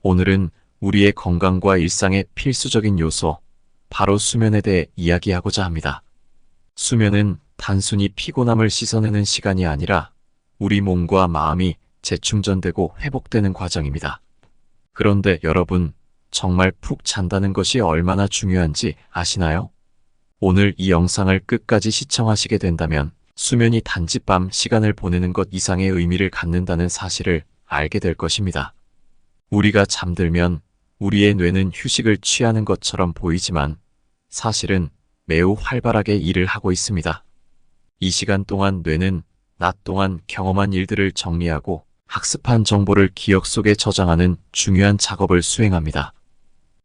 오늘은 우리의 건강과 일상의 필수적인 요소, 바로 수면에 대해 이야기하고자 합니다. 수면은 단순히 피곤함을 씻어내는 시간이 아니라 우리 몸과 마음이 재충전되고 회복되는 과정입니다. 그런데 여러분, 정말 푹 잔다는 것이 얼마나 중요한지 아시나요? 오늘 이 영상을 끝까지 시청하시게 된다면 수면이 단지 밤 시간을 보내는 것 이상의 의미를 갖는다는 사실을 알게 될 것입니다. 우리가 잠들면 우리의 뇌는 휴식을 취하는 것처럼 보이지만 사실은 매우 활발하게 일을 하고 있습니다. 이 시간 동안 뇌는 낮 동안 경험한 일들을 정리하고 학습한 정보를 기억 속에 저장하는 중요한 작업을 수행합니다.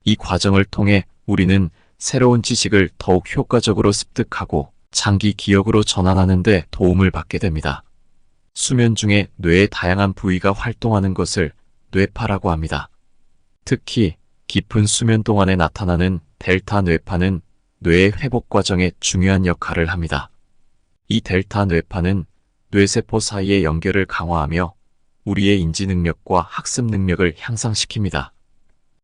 이 과정을 통해 우리는 새로운 지식을 더욱 효과적으로 습득하고 장기 기억으로 전환하는 데 도움을 받게 됩니다. 수면 중에 뇌의 다양한 부위가 활동하는 것을 뇌파라고 합니다. 특히 깊은 수면 동안에 나타나는 델타 뇌파는 뇌의 회복 과정에 중요한 역할을 합니다. 이 델타 뇌파는 뇌세포 사이의 연결을 강화하며 우리의 인지 능력과 학습 능력을 향상시킵니다.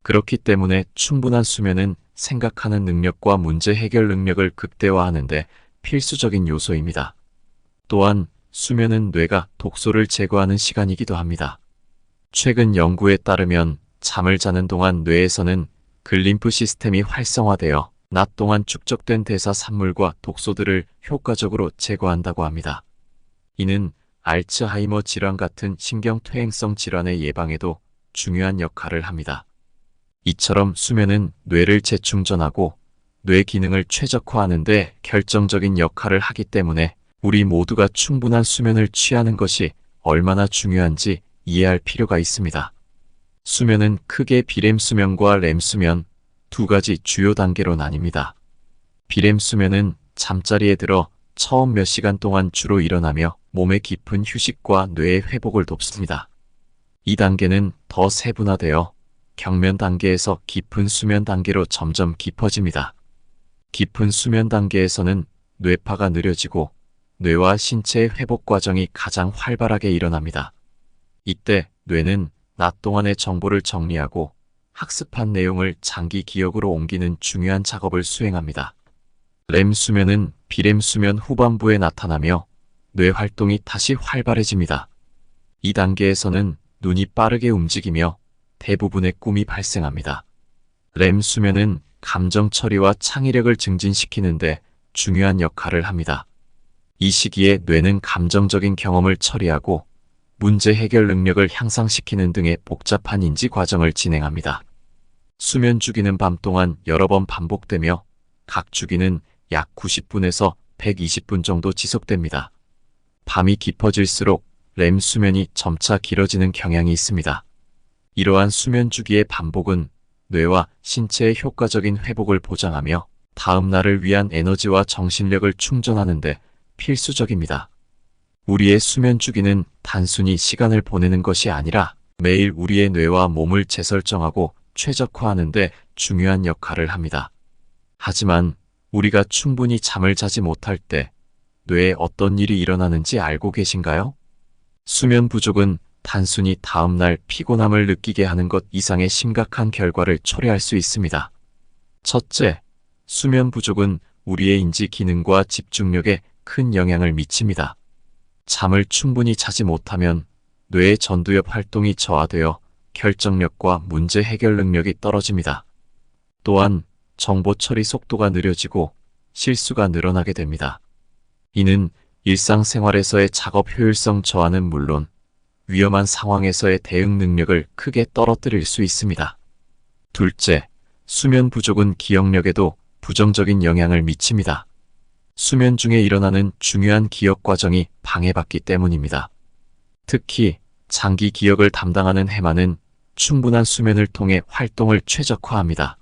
그렇기 때문에 충분한 수면은 생각하는 능력과 문제 해결 능력을 극대화하는 데 필수적인 요소입니다. 또한 수면은 뇌가 독소를 제거하는 시간이기도 합니다. 최근 연구에 따르면 잠을 자는 동안 뇌에서는 글림프 시스템이 활성화되어 낮 동안 축적된 대사 산물과 독소들을 효과적으로 제거한다고 합니다. 이는 알츠하이머 질환 같은 신경퇴행성 질환의 예방에도 중요한 역할을 합니다. 이처럼 수면은 뇌를 재충전하고 뇌 기능을 최적화하는 데 결정적인 역할을 하기 때문에 우리 모두가 충분한 수면을 취하는 것이 얼마나 중요한지 이해할 필요가 있습니다. 수면은 크게 비렘 수면과 렘 수면 두 가지 주요 단계로 나뉩니다. 비렘 수면은 잠자리에 들어 처음 몇 시간 동안 주로 일어나며 몸의 깊은 휴식과 뇌의 회복을 돕습니다. 이 단계는 더 세분화되어 경면 단계에서 깊은 수면 단계로 점점 깊어집니다. 깊은 수면 단계에서는 뇌파가 느려지고 뇌와 신체의 회복 과정이 가장 활발하게 일어납니다. 이때 뇌는 낮 동안의 정보를 정리하고 학습한 내용을 장기 기억으로 옮기는 중요한 작업을 수행합니다. 렘 수면은 비렘 수면 후반부에 나타나며 뇌 활동이 다시 활발해집니다. 이 단계에서는 눈이 빠르게 움직이며 대부분의 꿈이 발생합니다. 렘 수면은 감정 처리와 창의력을 증진시키는 데 중요한 역할을 합니다. 이 시기에 뇌는 감정적인 경험을 처리하고 문제 해결 능력을 향상시키는 등의 복잡한 인지 과정을 진행합니다. 수면 주기는 밤 동안 여러 번 반복되며 각 주기는 약 90분에서 120분 정도 지속됩니다. 밤이 깊어질수록 렘 수면이 점차 길어지는 경향이 있습니다. 이러한 수면 주기의 반복은 뇌와 신체의 효과적인 회복을 보장하며 다음 날을 위한 에너지와 정신력을 충전하는 데 필수적입니다. 우리의 수면 주기는 단순히 시간을 보내는 것이 아니라 매일 우리의 뇌와 몸을 재설정하고 최적화하는 데 중요한 역할을 합니다. 하지만 우리가 충분히 잠을 자지 못할 때 뇌에 어떤 일이 일어나는지 알고 계신가요? 수면 부족은 단순히 다음날 피곤함을 느끼게 하는 것 이상의 심각한 결과를 초래할 수 있습니다. 첫째, 수면 부족은 우리의 인지 기능과 집중력에 큰 영향을 미칩니다. 잠을 충분히 자지 못하면 뇌의 전두엽 활동이 저하되어 결정력과 문제 해결 능력이 떨어집니다. 또한 정보 처리 속도가 느려지고 실수가 늘어나게 됩니다. 이는 일상생활에서의 작업 효율성 저하는 물론 위험한 상황에서의 대응 능력을 크게 떨어뜨릴 수 있습니다. 둘째, 수면 부족은 기억력에도 부정적인 영향을 미칩니다. 수면 중에 일어나는 중요한 기억 과정이 방해받기 때문입니다. 특히 장기 기억을 담당하는 해마는 충분한 수면을 통해 활동을 최적화합니다.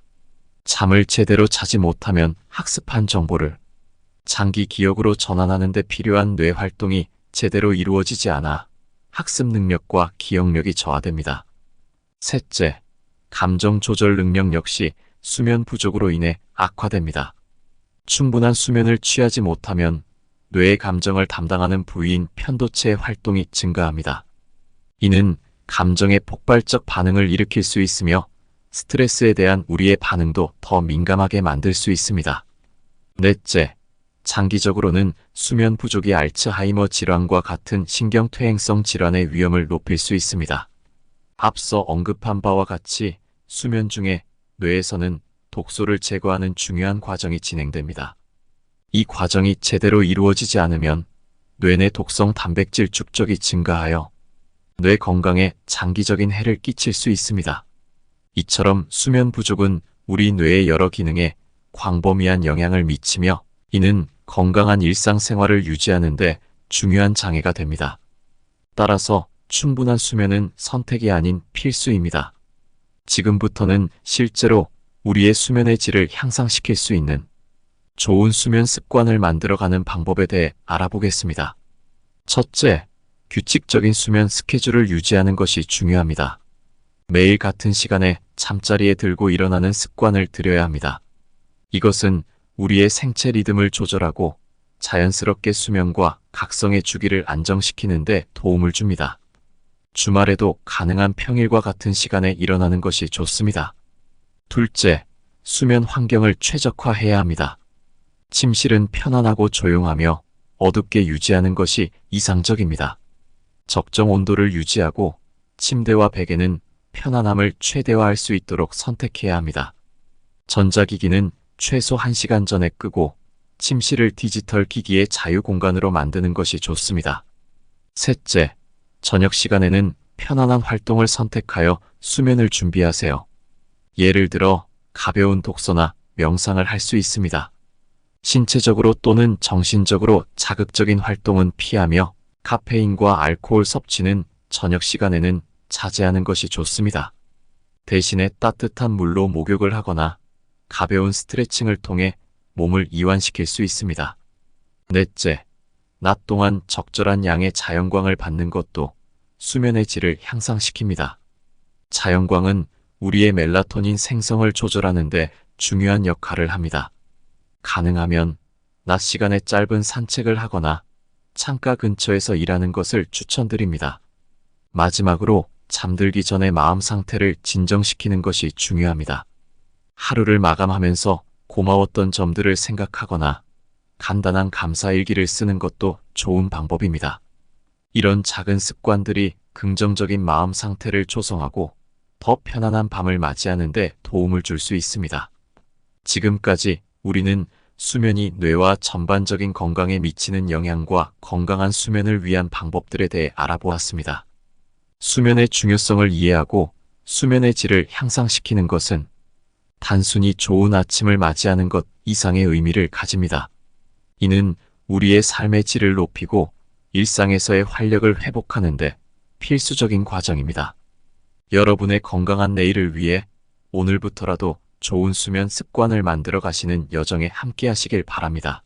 잠을 제대로 자지 못하면 학습한 정보를 장기 기억으로 전환하는 데 필요한 뇌 활동이 제대로 이루어지지 않아 학습 능력과 기억력이 저하됩니다. 셋째, 감정 조절 능력 역시 수면 부족으로 인해 악화됩니다. 충분한 수면을 취하지 못하면 뇌의 감정을 담당하는 부위인 편도체의 활동이 증가합니다. 이는 감정의 폭발적 반응을 일으킬 수 있으며 스트레스에 대한 우리의 반응도 더 민감하게 만들 수 있습니다. 넷째, 장기적으로는 수면 부족이 알츠하이머 질환과 같은 신경퇴행성 질환의 위험을 높일 수 있습니다. 앞서 언급한 바와 같이 수면 중에 뇌에서는 독소를 제거하는 중요한 과정이 진행됩니다. 이 과정이 제대로 이루어지지 않으면 뇌내 독성 단백질 축적이 증가하여 뇌 건강에 장기적인 해를 끼칠 수 있습니다. 이처럼 수면 부족은 우리 뇌의 여러 기능에 광범위한 영향을 미치며 이는 건강한 일상생활을 유지하는 데 중요한 장애가 됩니다. 따라서 충분한 수면은 선택이 아닌 필수입니다. 지금부터는 실제로 우리의 수면의 질을 향상시킬 수 있는 좋은 수면 습관을 만들어가는 방법에 대해 알아보겠습니다. 첫째, 규칙적인 수면 스케줄을 유지하는 것이 중요합니다. 매일 같은 시간에 잠자리에 들고 일어나는 습관을 들여야 합니다. 이것은 우리의 생체 리듬을 조절하고 자연스럽게 수면과 각성의 주기를 안정시키는 데 도움을 줍니다. 주말에도 가능한 평일과 같은 시간에 일어나는 것이 좋습니다. 둘째, 수면 환경을 최적화해야 합니다. 침실은 편안하고 조용하며 어둡게 유지하는 것이 이상적입니다. 적정 온도를 유지하고 침대와 베개는 편안함을 최대화할 수 있도록 선택해야 합니다. 전자기기는 최소 1시간 전에 끄고 침실을 디지털 기기의 자유 공간으로 만드는 것이 좋습니다. 셋째, 저녁 시간에는 편안한 활동을 선택하여 수면을 준비하세요. 예를 들어 가벼운 독서나 명상을 할 수 있습니다. 신체적으로 또는 정신적으로 자극적인 활동은 피하며 카페인과 알코올 섭취는 저녁 시간에는 자제하는 것이 좋습니다. 대신에 따뜻한 물로 목욕을 하거나 가벼운 스트레칭을 통해 몸을 이완시킬 수 있습니다. 넷째, 낮 동안 적절한 양의 자연광을 받는 것도 수면의 질을 향상시킵니다. 자연광은 우리의 멜라토닌 생성을 조절하는 데 중요한 역할을 합니다. 가능하면 낮 시간에 짧은 산책을 하거나 창가 근처에서 일하는 것을 추천드립니다. 마지막으로 잠들기 전에 마음 상태를 진정시키는 것이 중요합니다. 하루를 마감하면서 고마웠던 점들을 생각하거나 간단한 감사일기를 쓰는 것도 좋은 방법입니다. 이런 작은 습관들이 긍정적인 마음 상태를 조성하고 더 편안한 밤을 맞이하는 데 도움을 줄 수 있습니다. 지금까지 우리는 수면이 뇌와 전반적인 건강에 미치는 영향과 건강한 수면을 위한 방법들에 대해 알아보았습니다. 수면의 중요성을 이해하고 수면의 질을 향상시키는 것은 단순히 좋은 아침을 맞이하는 것 이상의 의미를 가집니다. 이는 우리의 삶의 질을 높이고 일상에서의 활력을 회복하는 데 필수적인 과정입니다. 여러분의 건강한 내일을 위해 오늘부터라도 좋은 수면 습관을 만들어 가시는 여정에 함께 하시길 바랍니다.